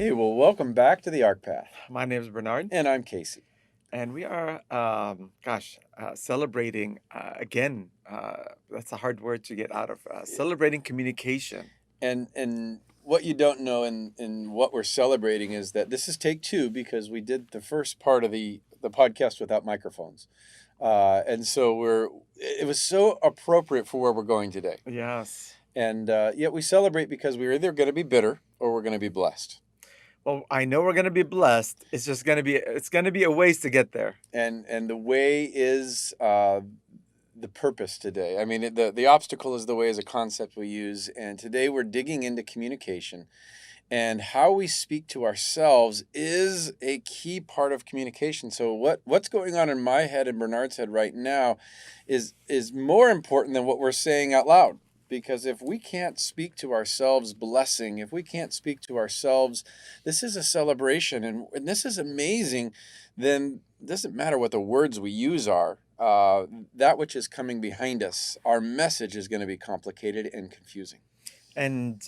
Hey, well, welcome back to the ARC Path. My name is Bernard, And I'm Casey. and we are, celebrating again. That's a hard word to get out of. Celebrating communication. And what you don't know and what we're celebrating is that this is take two because we did the first part of the podcast without microphones. And so it was so appropriate for where we're going today. Yes. And yet we celebrate because we're either going to be bitter or we're going to be blessed. Well, I know we're gonna be blessed. It's gonna be a ways to get there. And the way is the purpose today. I mean, the obstacle is the way as a concept we use. And today we're digging into communication. And how we speak to ourselves is a key part of communication. So what's going on in my head and Bernard's head right now is more important than what we're saying out loud. Because if we can't speak to ourselves blessing, if we can't speak to ourselves, this is a celebration and this is amazing, then it doesn't matter what the words we use are. That which is coming behind us, our message is going to be complicated and confusing. And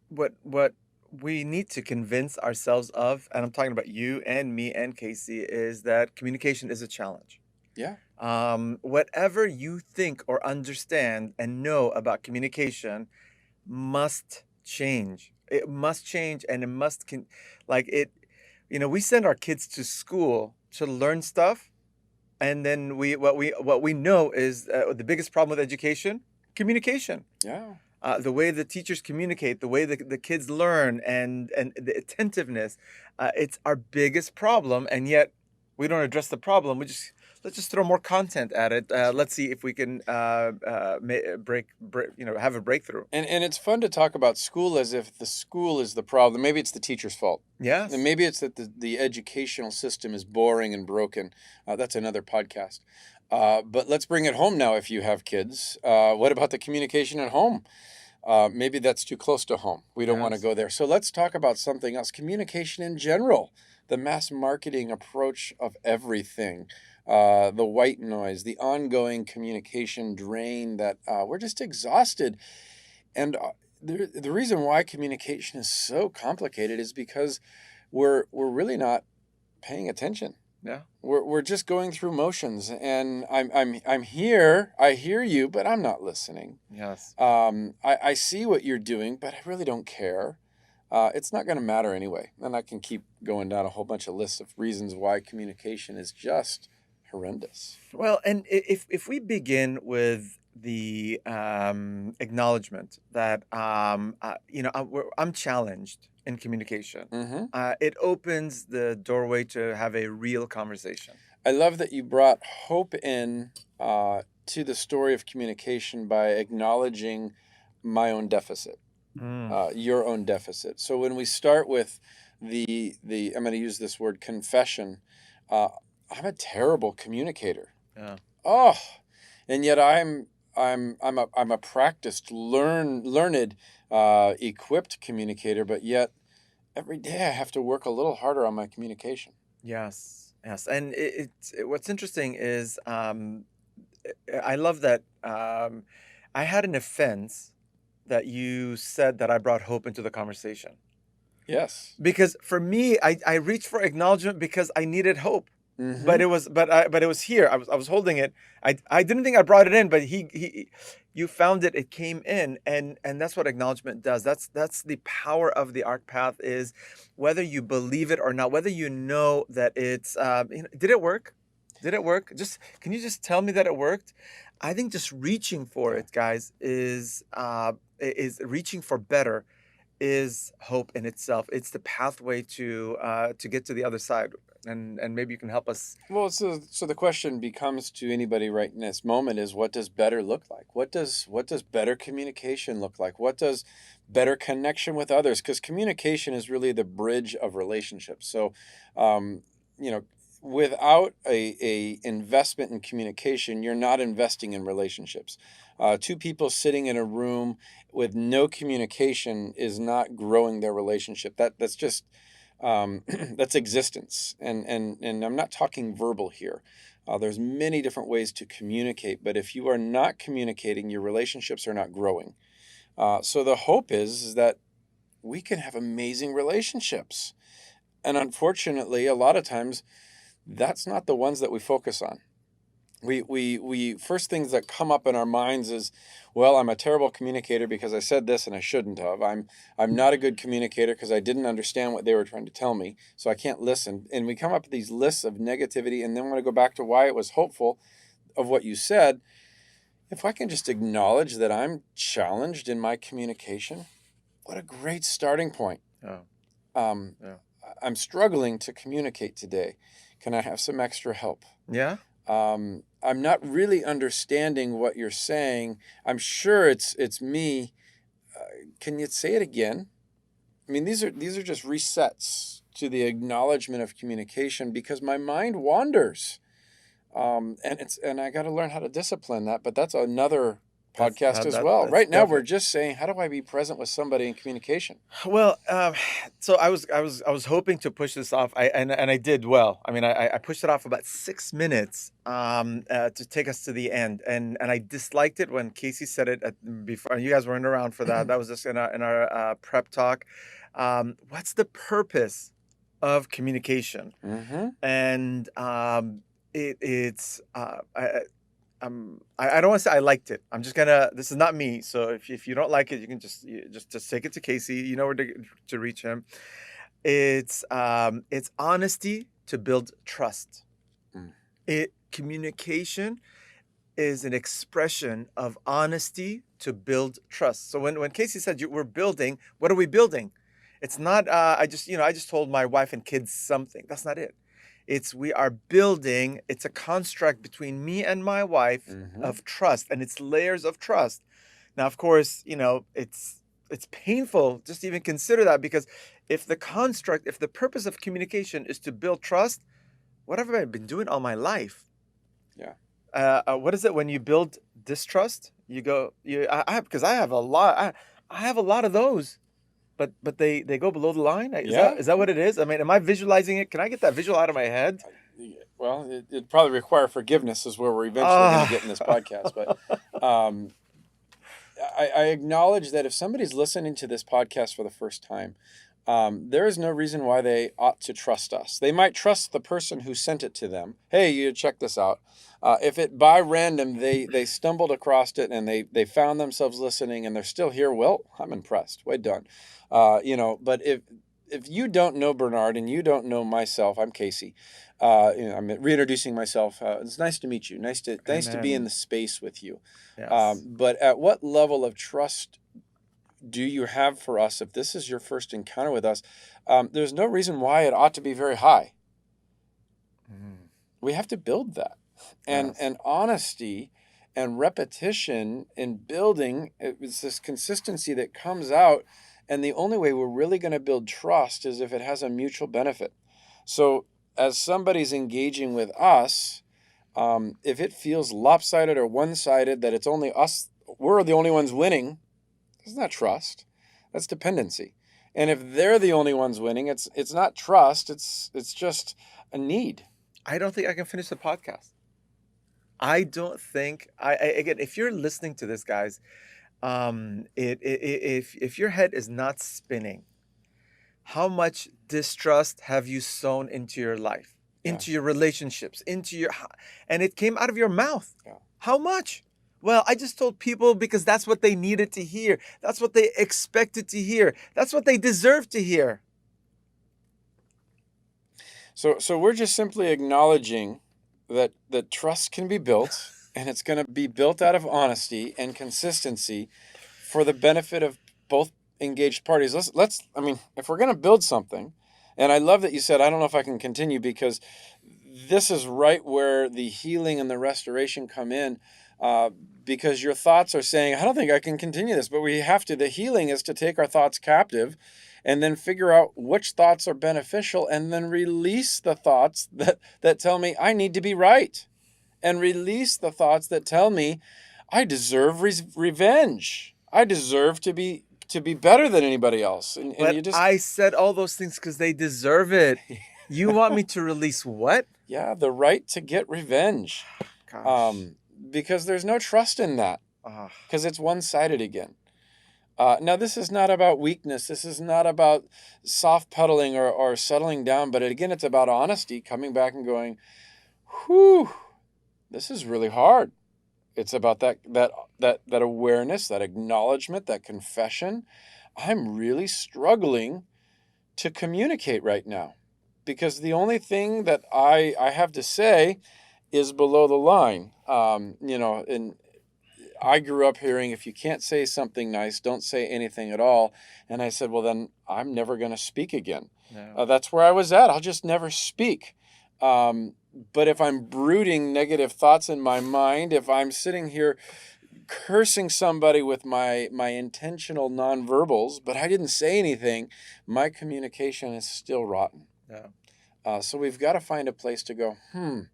what we need to convince ourselves of, and I'm talking about you and me and Casey, is that communication is a challenge. Yeah. Whatever you think or understand and know about communication must change. It must change, and it must like it. We send our kids to school to learn stuff, and then what we know is the biggest problem with education: communication. Yeah. The way the teachers communicate, the way the kids learn, and the attentiveness, it's our biggest problem, and yet we don't address the problem. Let's just throw more content at it. Let's see if we can have a breakthrough. And it's fun to talk about school as if the school is the problem. Maybe it's the teacher's fault. Yes. And maybe it's that the educational system is boring and broken. That's another podcast. But let's bring it home now if you have kids. What about the communication at home? Maybe that's too close to home. We don't want to Yes. go there. So let's talk about something else. Communication in general, the mass marketing approach of everything, the white noise, the ongoing communication drain that we're just exhausted. And the reason why communication is so complicated is because we're really not paying attention. Yeah. We're just going through motions, and I'm here. I hear you, but I'm not listening. Yes. I see what you're doing, but I really don't care. It's not going to matter anyway. And I can keep going down a whole bunch of lists of reasons why communication is just horrendous. Well, and if we begin with the acknowledgement that I'm challenged in communication, Mm-hmm. it opens the doorway to have a real conversation. I love that you brought hope in to the story of communication by acknowledging my own deficit, Mm. your own deficit. So when we start with the I'm going to use this word confession. Uh, I'm a terrible communicator. Yeah. Oh, and yet I'm a practiced, learned, equipped communicator. But yet every day I have to work a little harder on my communication. Yes. Yes. And what's interesting is I love that I had an offense that you said that I brought hope into the conversation. Yes. Because for me, I reached for acknowledgement because I needed hope. But Mm-hmm. it was here. I was holding it. I didn't think I brought it in, but he you found it. It came in, and that's what acknowledgement does. That's the power of the arc path, is whether you believe it or not, whether you know that it's did it work? Did it work? Can you just tell me that it worked? I think just reaching for Yeah. it, guys, is reaching for better, is hope in itself. It's the pathway to get to the other side, and maybe you can help us. Well, so the question becomes to anybody right in this moment is, what does better look like? What does better communication look like? What does better connection with others? Because communication is really the bridge of relationships. So, um, you know, without a investment in communication, you're not investing in relationships. Two people sitting in a room with no communication is not growing their relationship. That's just that's existence, and I'm not talking verbal here. There's many different ways to communicate, but if you are not communicating, your relationships are not growing. So the hope is that we can have amazing relationships. And unfortunately, a lot of times, that's not the ones that we focus on. We first things that come up in our minds is, well, I'm a terrible communicator because I said this and I shouldn't have. I'm not a good communicator because I didn't understand what they were trying to tell me, so I can't listen. And we come up with these lists of negativity, and then when I go back to why it was hopeful of what you said, if I can just acknowledge that I'm challenged in my communication, what a great starting point. Oh, Um, yeah. I'm struggling to communicate today. Can I have some extra help? Yeah. I'm not really understanding what you're saying. I'm sure it's me. Can you say it again? I mean, these are just resets to the acknowledgement of communication because my mind wanders. And I got to learn how to discipline that, but that's another podcast as well. That's Right now, we're definitely. just saying, how do I be present with somebody in communication? Well, so I was hoping to push this off. I did well. I mean, I pushed it off about 6 minutes to take us to the end, and I disliked it when Casey said it before. You guys weren't around for that. That was just in our prep talk. What's the purpose of communication? Mm-hmm. And it's I don't want to say I liked it. I'm just gonna. This is not me. So if you don't like it, you can just take it to Casey. You know where to reach him. It's honesty to build trust. Mm. It communication is an expression of honesty to build trust. So when Casey said we're building, what are we building? It's not I just told my wife and kids something. That's not it. It's we are building, it's a construct between me and my wife Mm-hmm. of trust, and it's layers of trust. Now, of course, it's painful just to even consider that, because if the purpose of communication is to build trust, what have I been doing all my life? Yeah. What is it when you build distrust? You go, because I have a lot, I have a lot of those, but they go below the line. Is Yeah. that what it is? I mean, am I visualizing it? Can I get that visual out of my head? Well, it'd probably require forgiveness, is where we're eventually going to get in this Ah, podcast. But um, I acknowledge that if somebody's listening to this podcast for the first time, there is no reason why they ought to trust us. They might trust the person who sent it to them. Hey, you check this out. If it by random they stumbled across it and they found themselves listening and they're still here, well, I'm impressed. Way done. But if you don't know Bernard and you don't know myself, I'm Casey. I'm reintroducing myself. It's nice to meet you. Nice to be in amen. the space with you. Yes. But at what level of trust do you have for us if this is your first encounter with us? There's no reason why it ought to be very high. Mm, We have to build that. And yes. and honesty and repetition in building, it's this consistency that comes out. And the only way we're really going to build trust is if it has a mutual benefit. So as somebody's engaging with us, if it feels lopsided or one-sided, that it's only us, we're the only ones winning, it's not trust. That's dependency. And if they're the only ones winning, it's not trust. It's just a need. I don't think I can finish the podcast. I don't think again, if you're listening to this, guys, if your head is not spinning, how much distrust have you sown into your life, Yeah. into your relationships, and it came out of your mouth? Yeah. How much? Well, I just told people because that's what they needed to hear. That's what they expected to hear. That's what they deserve to hear. So we're just simply acknowledging that trust can be built, and it's going to be built out of honesty and consistency for the benefit of both engaged parties. I mean, if we're going to build something, and I love that you said, I don't know if I can continue, because this is right where the healing and the restoration come in. Uh, because your thoughts are saying, I don't think I can continue this, but we have to. The healing is to take our thoughts captive and then figure out which thoughts are beneficial, and then release the thoughts that tell me I need to be right, and release the thoughts that tell me I deserve revenge. I deserve to be better than anybody else. And But you just, I said all those things because they deserve it. You want me to release what? yeah, the right to get revenge. Gosh. Because there's no trust in that, Ah, because it's one-sided again. Now, this is not about weakness. This is not about soft pedaling or settling down. But again, it's about honesty, coming back and going, whew, this is really hard. It's about that awareness, that acknowledgement, that confession. I'm really struggling to communicate right now because the only thing that I have to say is below the line. And I grew up hearing, if you can't say something nice, don't say anything at all. And I said, well, then I'm never going to speak again. Yeah. That's where I was at. I'll just never speak. But if I'm brooding negative thoughts in my mind, if I'm sitting here cursing somebody with my intentional nonverbals, but I didn't say anything, my communication is still rotten. Yeah. So we've got to find a place to go, I'm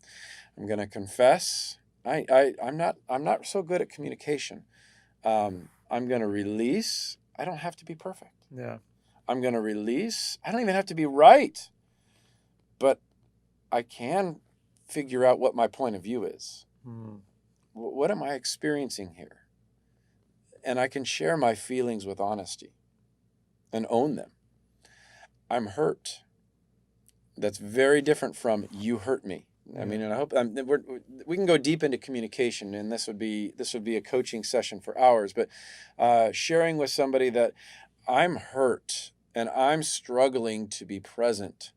going to confess. I'm not so good at communication. I'm going to release. I don't have to be perfect. Yeah. I'm going to release. I don't even have to be right. But I can figure out what my point of view is. What am I experiencing here? And I can share my feelings with honesty and own them. I'm hurt. That's very different from you hurt me. I mean, and I hope we can go deep into communication, and this would be a coaching session for hours. But sharing with somebody that I'm hurt and I'm struggling to be present,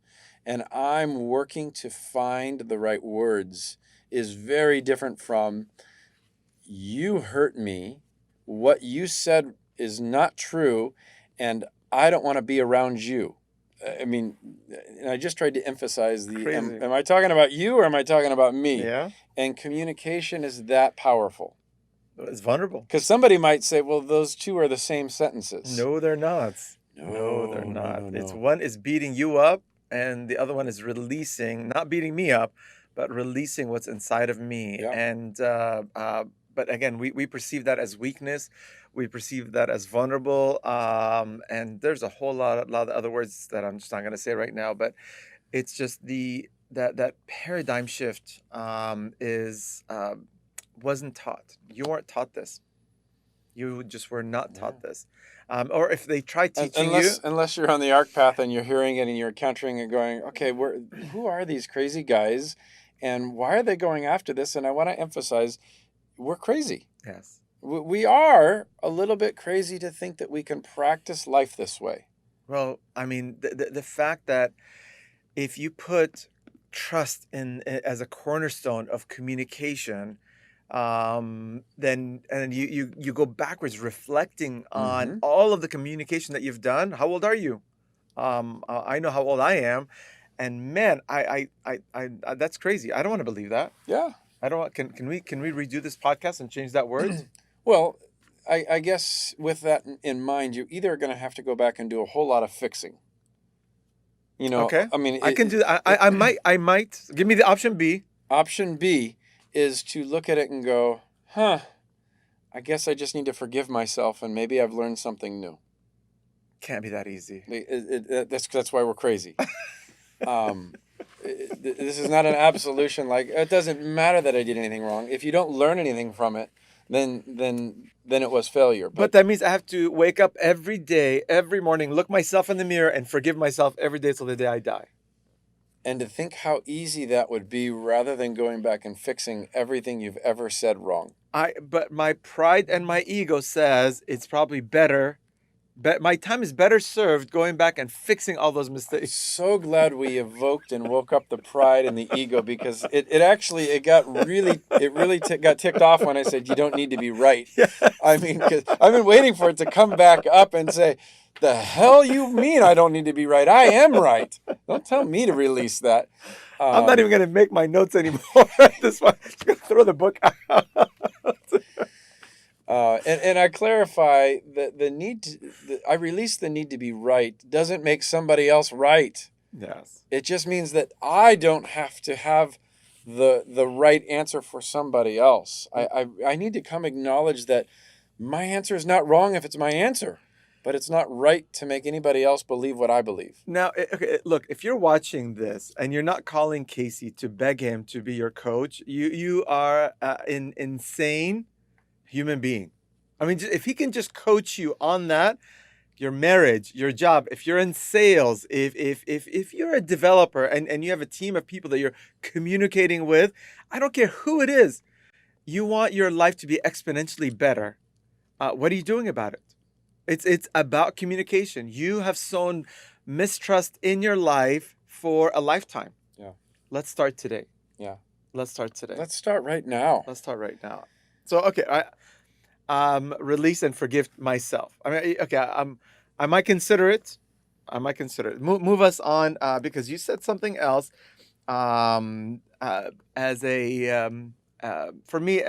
and I'm working to find the right words is very different from you hurt me. What you said is not true, and I don't want to be around you. I mean, and I just tried to emphasize am I talking about you or am I talking about me? Yeah. And communication is that powerful. It's vulnerable. Because somebody might say, well, those two are the same sentences. No, they're not. No, they're not. It's one is beating you up and the other one is releasing, not beating me up, but releasing what's inside of me. Yeah. And but again, we perceive that as weakness. We perceive that as vulnerable. And there's a whole lot of other words that I'm just not going to say right now. But it's just that paradigm shift is wasn't taught. You weren't taught this. You just were not taught this. Or if they try teaching unless you're on the AHRK path and you're hearing it and you're encountering it going, okay, who are these crazy guys and why are they going after this? And I want to emphasize, we're crazy. Yes. We are a little bit crazy to think that we can practice life this way. Well, I mean, the fact that if you put trust in as a cornerstone of communication, then and you go backwards, reflecting on all of the communication that you've done. How old are you? I know how old I am, and man, I that's crazy. I don't want to believe that. Yeah. I don't want. Can we redo this podcast and change that word? Well, I guess with that in mind, you're either going to have to go back and do a whole lot of fixing. You know, okay. I mean, I can do that. I might. Give me the option B. Option B is to look at it and go, I guess I just need to forgive myself and maybe I've learned something new. Can't be that easy. That's why we're crazy. This is not an absolution. Like, it doesn't matter that I did anything wrong. If you don't learn anything from it, then it was failure. But that means I have to wake up every day, every morning, look myself in the mirror and forgive myself every day till the day I die. And to think how easy that would be rather than going back and fixing everything you've ever said wrong. But my pride and my ego says it's probably better. But my time is better served going back and fixing all those mistakes. So glad we evoked and woke up the pride and the ego, because it really got ticked off when I said you don't need to be right. Yes. I mean, because I've been waiting for it to come back up and say, the hell you mean I don't need to be right? I am right. Don't tell me to release that. I'm not even going to make my notes anymore. This one, I'm just going to throw the book out. And I clarify that I release the need to be right doesn't make somebody else right. Yes. It just means that I don't have to have the right answer for somebody else. I need to come acknowledge that my answer is not wrong if it's my answer, but it's not right to make anybody else believe what I believe. Now, okay, look, if you're watching this and you're not calling Casey to beg him to be your coach, you are an insane human being. I mean, if he can just coach you on that, your marriage, your job, if you're in sales, if you're a developer and you have a team of people that you're communicating with, I don't care who it is, you want your life to be exponentially better. What are you doing about it? It's about communication. You have sown mistrust in your life for a lifetime. Yeah. Let's start today. Yeah. Let's start today. Let's start right now. Let's start right now. So okay, release and forgive myself. I mean, okay, I might consider it. I might consider it. Move us on because you said something else. As a for me,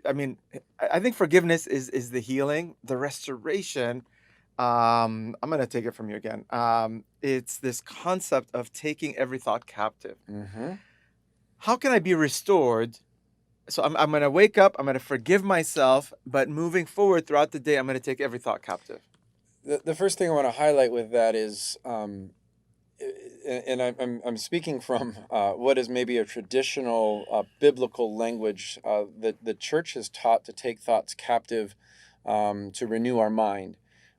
I mean, I think forgiveness is the healing, the restoration. I'm gonna take it from you again. It's this concept of taking every thought captive. Mm-hmm. How can I be restored? So I'm going to wake up, I'm going to forgive myself, but moving forward throughout the day, I'm going to take every thought captive. The first thing I want to highlight with that is, and I'm speaking from what is maybe a traditional biblical language that the church has taught to take thoughts captive to renew our mind.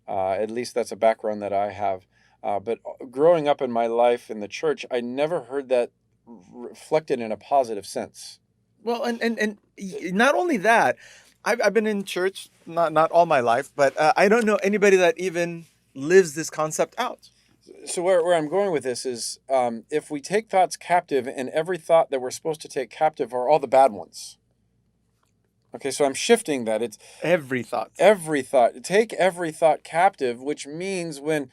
At least that's a background that I have. But growing up in my life in the church, I never heard that reflected in a positive sense. Well, and not only that, I've been in church not all my life, but I don't know anybody that even lives this concept out. So where I'm going with this is, if we take thoughts captive, and every thought that we're supposed to take captive are all the bad ones. Okay, so I'm shifting that. It's Every thought. every thought. Take every thought captive, which means when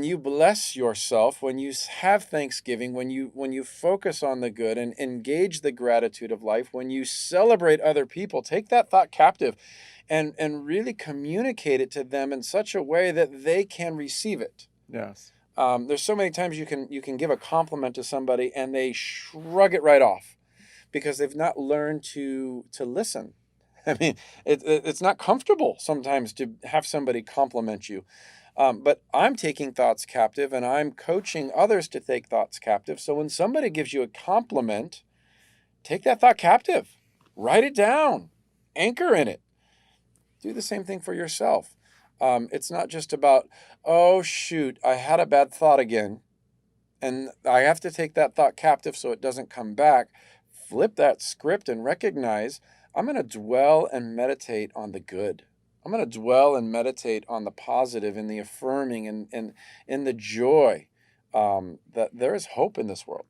you bless yourself, when you have thanksgiving, when you focus on the good and engage the gratitude of life, when you celebrate other people, take that thought captive and really communicate it to them in such a way that they can receive it. Yes. There's so many times you can give a compliment to somebody and they shrug it right off because they've not learned to listen. I mean, it's not comfortable sometimes to have somebody compliment you. But I'm taking thoughts captive and I'm coaching others to take thoughts captive. So when somebody gives you a compliment, take that thought captive, write it down, anchor in it. Do the same thing for yourself. It's not just about, oh, shoot, I had a bad thought again, and I have to take that thought captive so it doesn't come back. Flip that script and recognize I'm going to dwell and meditate on the good. I'm going to dwell and meditate on the positive and the affirming and in the joy that there is hope in this world.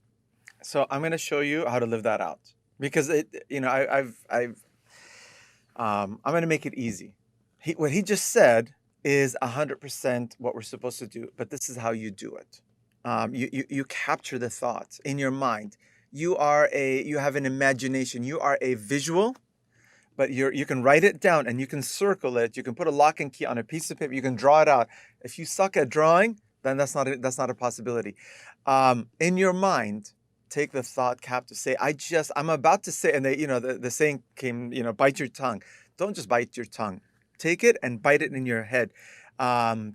So I'm going to show you how to live that out because I'm going to make it easy. What he just said is 100% what we're supposed to do, but this is how you do it. You capture the thoughts in your mind. You have an imagination. You are a visual, but you can write it down and you can circle it. You can put a lock and key on a piece of paper. You can draw it out. If you suck at drawing, then that's not a possibility. In your mind, take the thought captive. Say, I'm about to say, and the saying came, bite your tongue. Don't just bite your tongue. Take it and bite it in your head.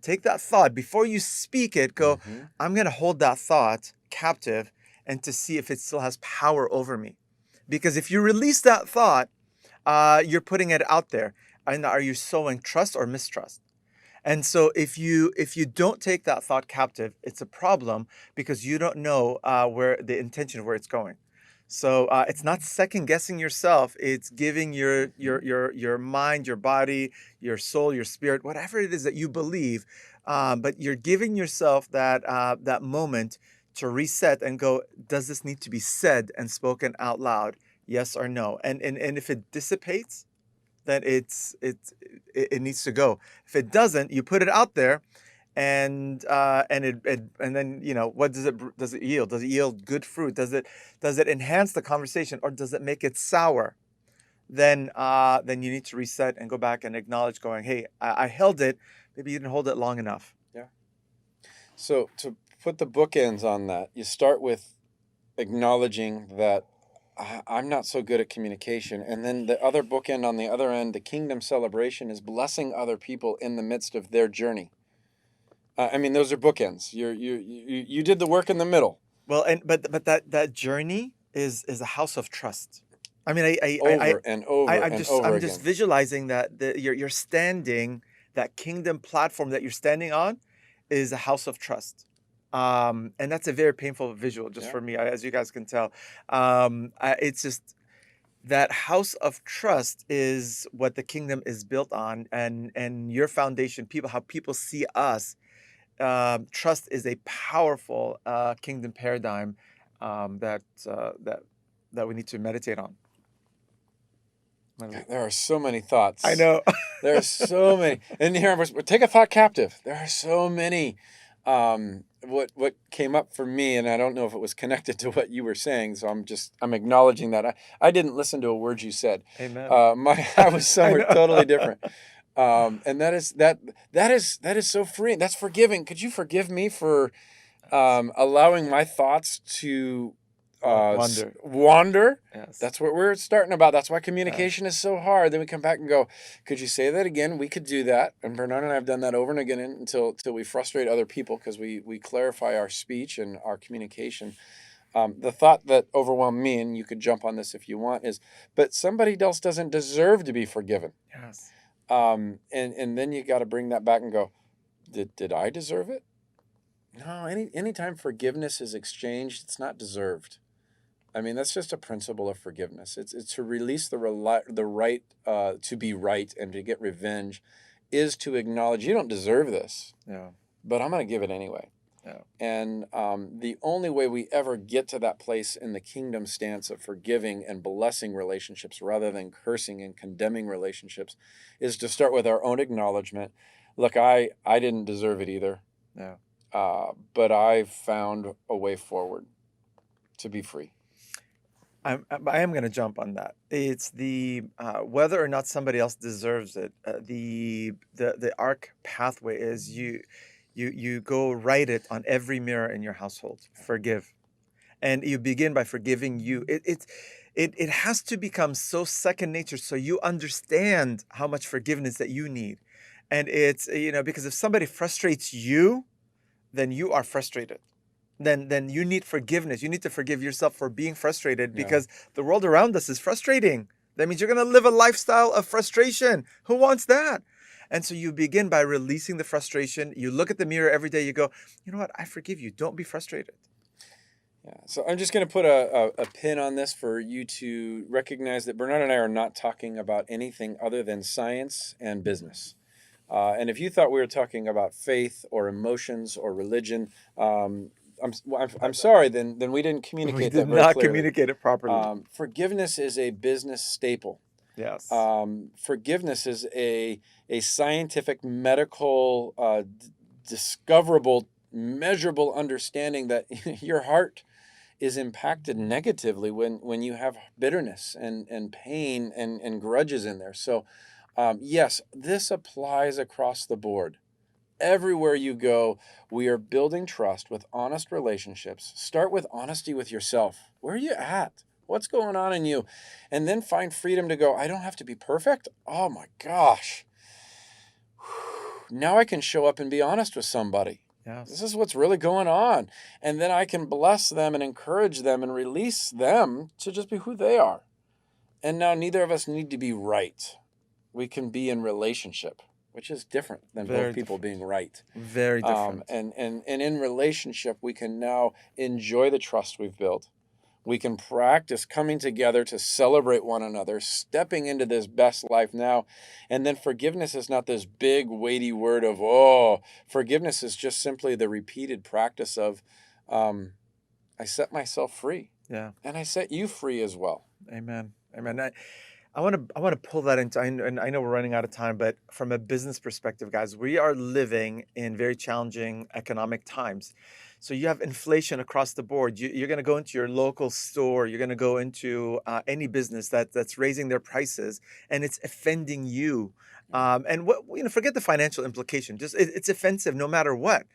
Take that thought before you speak it. Go, Mhm. I'm going to hold that thought captive and to see if it still has power over me. Because if you release that thought, you're putting it out there. And are you sowing trust or mistrust? And so if you don't take that thought captive, it's a problem because you don't know where the intention of where it's going. So it's not second guessing yourself. It's giving your mind, your body, your soul, your spirit, whatever it is that you believe. But you're giving yourself that moment to reset and go, does this need to be said and spoken out loud? Yes or no? And if it dissipates, then it needs to go. If it doesn't, you put it out there, and then what does it yield? Does it yield good fruit? Does it enhance the conversation or does it make it sour? Then you need to reset and go back and acknowledge, going, hey, I held it. Maybe you didn't hold it long enough. Yeah. So to put the bookends on that, you start with acknowledging that I'm not so good at communication. And then the other bookend on the other end, the kingdom celebration, is blessing other people in the midst of their journey. I mean, those are bookends. You did the work in the middle. Well, but that journey is a house of trust. I mean, over and over and over I'm just again. visualizing that you're standing, that kingdom platform that you're standing on is a house of trust. And that's a very painful visual just Yeah. for me, as you guys can tell. It's just that house of trust is what the kingdom is built on, and your foundation, people, how people see us. Trust is a powerful kingdom paradigm that we need to meditate on. There are so many I thoughts. know. There are so many. And here, take a thought captive. There are so many. What came up for me, and I don't know if it was connected to what you were saying, so I'm acknowledging that. I didn't listen to a word you said. Amen. I was I somewhere know. totally different. And that is so freeing. That's forgiving. Could you forgive me for allowing my thoughts to Wonder. wander? Yes. That's what we're starting about. That's why Yes. communication is so hard. Then we come back and go, could you say that again? We could do that. And Bernard and I have done that over and again until we frustrate other people because we clarify our speech and our communication. The thought that overwhelmed me, and you could jump on this if you want, is, but somebody else doesn't deserve to be forgiven. Yes. And then you got to bring that back and go, did I deserve it? No, anytime forgiveness is exchanged, it's not deserved. I mean, that's just a principle of forgiveness. It's to release the right to be right and to get revenge, is to acknowledge you don't deserve this, Yeah. but I'm going to give it anyway. Yeah. And the only way we ever get to that place in the kingdom stance of forgiving and blessing relationships rather than cursing and condemning relationships is to start with our own acknowledgement. Look, I didn't deserve it either, Yeah. but I found a way forward to be free. I am going to jump on that. It's the whether or not somebody else deserves it. The arc pathway is you go write it on every mirror in your household. Forgive, and you begin by forgiving you. It has to become so second nature, so you understand how much forgiveness that you need, and it's because if somebody frustrates you, then you are frustrated. Then you need forgiveness. You need to forgive yourself for being frustrated Yeah. because the world around us is frustrating. That means you're going to live a lifestyle of frustration. Who wants that? And so you begin by releasing the frustration. You look at the mirror every day. You go, you know what? I forgive you. Don't be frustrated. Yeah. So I'm just going to put a pin on this for you to recognize that Bernard and I are not talking about anything other than science and business. And if you thought we were talking about faith or emotions or religion, I'm sorry, then we didn't We communicate did that very not clearly. communicate it properly. Forgiveness is a business staple. Yes. Forgiveness is a scientific, medical, discoverable, measurable understanding that your heart is impacted negatively when you have bitterness and pain and grudges in there. So, yes, this applies across the board. Everywhere you go, we are building trust with honest relationships. Start with honesty with yourself. Where are you at? What's going on in you? And then find freedom to go, I don't have to be perfect. Oh my gosh. Now I can show up and be honest with somebody. This Yes. is what's really going on. And then I can bless them and encourage them and release them to just be who they are. And now neither of us need to be right. We can be in relationship, which is different than both Very people different. being right. Very different. And in relationship, we can now enjoy the trust we've built. We can practice coming together to celebrate one another, stepping into this best life now. And then forgiveness is not this big, weighty word of, oh, forgiveness is just simply the repeated practice of, I set myself free Yeah. and I set you free as well. Amen. Amen. I want to pull that into, and I know we're running out of time, but from a business perspective, guys, we are living in very challenging economic times. So you have inflation across the board. You're going to go into your local store. You're going to go into any business that's raising their prices, and it's offending you. And forget the financial implication. Just it's offensive no matter what.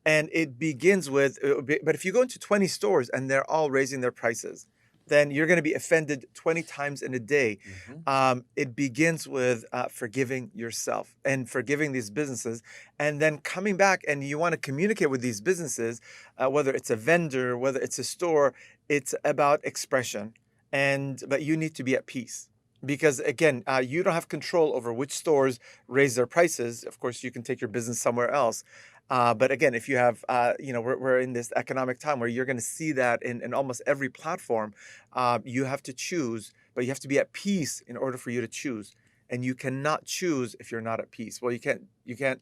And it begins with, but if you go into 20 stores and they're all raising their prices, then you're going to be offended 20 times in a day. Mm-hmm. It begins with forgiving yourself and forgiving these businesses, and then coming back and you want to communicate with these businesses, whether it's a vendor, whether it's a store, it's about expression. but you need to be at peace because again, you don't have control over which stores raise their prices. Of course, you can take your business somewhere else. But again, if you have, we're in this economic time where you're going to see that in almost every platform. You have to choose, but you have to be at peace in order for you to choose. And you cannot choose if you're not at peace. Well, you can't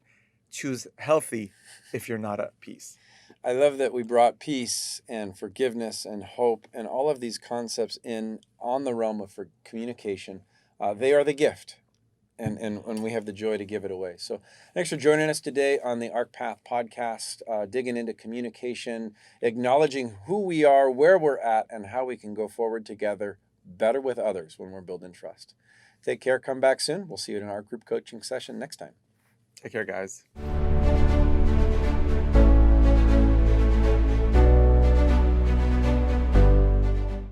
choose healthy if you're not at peace. I love that we brought peace and forgiveness and hope and all of these concepts in on the realm of for communication. They are the gift, and we have the joy to give it away. So thanks for joining us today on the Arc Path podcast, digging into communication, acknowledging who we are, where we're at, and how we can go forward together better with others when we're building trust. Take care. Come back soon. We'll see you in our group coaching session next time. Take care, guys.